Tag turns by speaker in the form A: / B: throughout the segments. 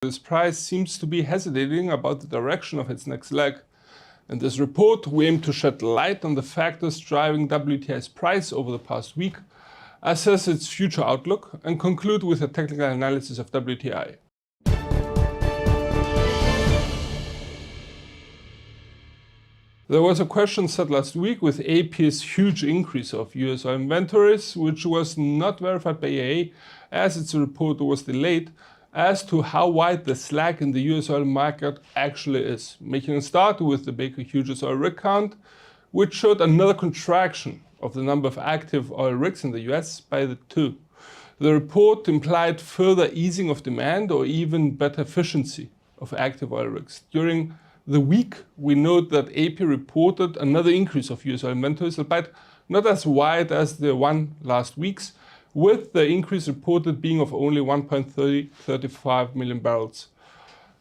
A: This price seems to be hesitating about the direction of its next leg. In this report, we aim to shed light on the factors driving WTI's price over the past week, assess its future outlook, and conclude with a technical analysis of WTI. There was a question set last week with AP's huge increase of US oil inventories, which was not verified by EIA as its report was delayed, as to how wide the slack in the US oil market actually is, making a start with the Baker Hughes oil rig count, which showed another contraction of the number of active oil rigs in the US by the 2. The report implied further easing of demand or even better efficiency of active oil rigs. During the week, we note that AP reported another increase of US oil inventories, albeit not as wide as the one last week's, with the increase reported being of only 1.35 million barrels.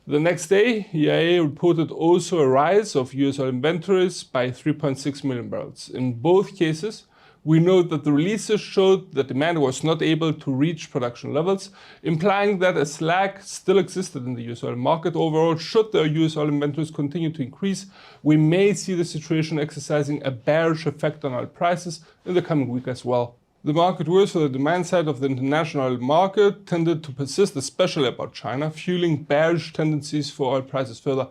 A: The next day, EIA reported also a rise of US oil inventories by 3.6 million barrels. In both cases, we note that the releases showed that demand was not able to reach production levels, implying that a slack still existed in the US oil market. Overall, should the US oil inventories continue to increase, we may see the situation exercising a bearish effect on oil prices in the coming week as well. The market worries for the demand side of the international oil market tended to persist, especially about China, fueling bearish tendencies for oil prices further.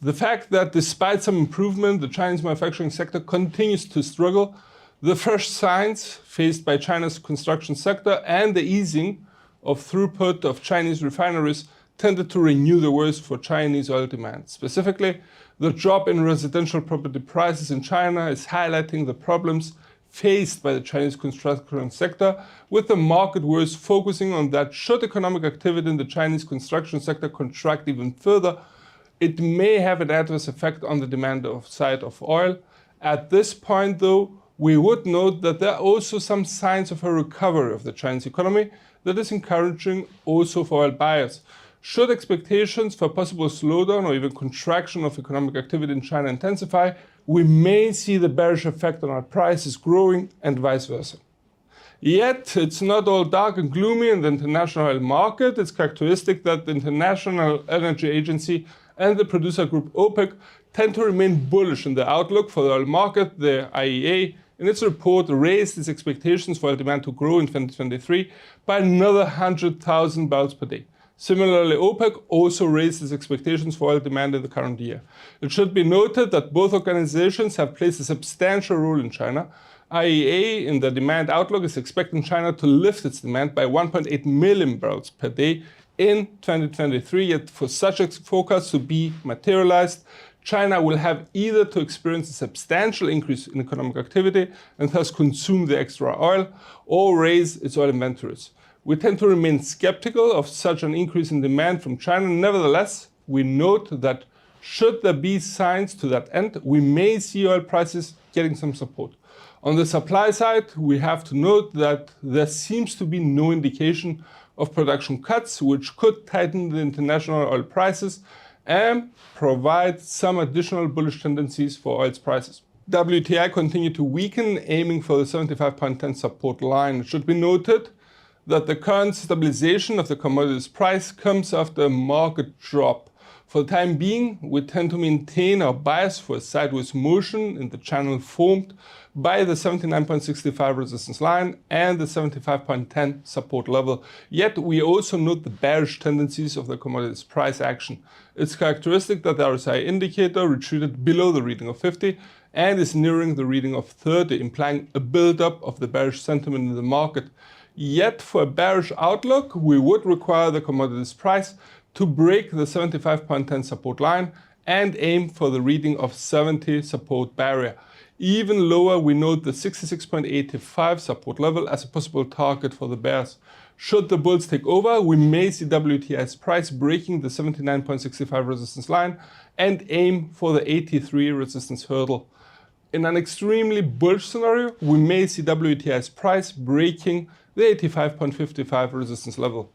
A: The fact that despite some improvement, the Chinese manufacturing sector continues to struggle, the fresh signs faced by China's construction sector, and the easing of throughput of Chinese refineries tended to renew the worries for Chinese oil demand. Specifically, the drop in residential property prices in China is highlighting the problems faced by the Chinese construction sector, with the market worries focusing on that should economic activity in the Chinese construction sector contract even further, it may have an adverse effect on the demand side of oil. At this point, though, we would note that there are also some signs of a recovery of the Chinese economy that is encouraging also for oil buyers. Should expectations for possible slowdown or even contraction of economic activity in China intensify, we may see the bearish effect on our prices growing and vice versa. Yet, it's not all dark and gloomy in the international oil market. It's characteristic that the International Energy Agency and the producer group OPEC tend to remain bullish in the outlook for the oil market. The IEA, in its report, raised its expectations for oil demand to grow in 2023 by another 100,000 barrels per day. Similarly, OPEC also raised its expectations for oil demand in the current year. It should be noted that both organizations have played a substantial role in China. IEA, in the demand outlook, is expecting China to lift its demand by 1.8 million barrels per day in 2023, yet for such a forecast to be materialized, China will have either to experience a substantial increase in economic activity and thus consume the extra oil, or raise its oil inventories. We tend to remain skeptical of such an increase in demand from China. Nevertheless, we note that should there be signs to that end, we may see oil prices getting some support. On the supply side, we have to note that there seems to be no indication of production cuts, which could tighten the international oil prices and provide some additional bullish tendencies for oil's prices. WTI continued to weaken, aiming for the 75.10 support line. It should be noted that the current stabilization of the commodities price comes after a market drop. For the time being, we tend to maintain our bias for a sideways motion in the channel formed by the 79.65 resistance line and the 75.10 support level. Yet we also note the bearish tendencies of the commodities price action. It's characteristic that the RSI indicator retreated below the reading of 50 and is nearing the reading of 30, implying a build-up of the bearish sentiment in the market. Yet for a bearish outlook, we would require the commodities price to break the 75.10 support line and aim for the reading of 70 support barrier. Even lower, we note the 66.85 support level as a possible target for the bears. Should the bulls take over, we may see WTI's price breaking the 79.65 resistance line and aim for the 83 resistance hurdle. In an extremely bullish scenario, we may see WTI's price breaking the 85.55 resistance level.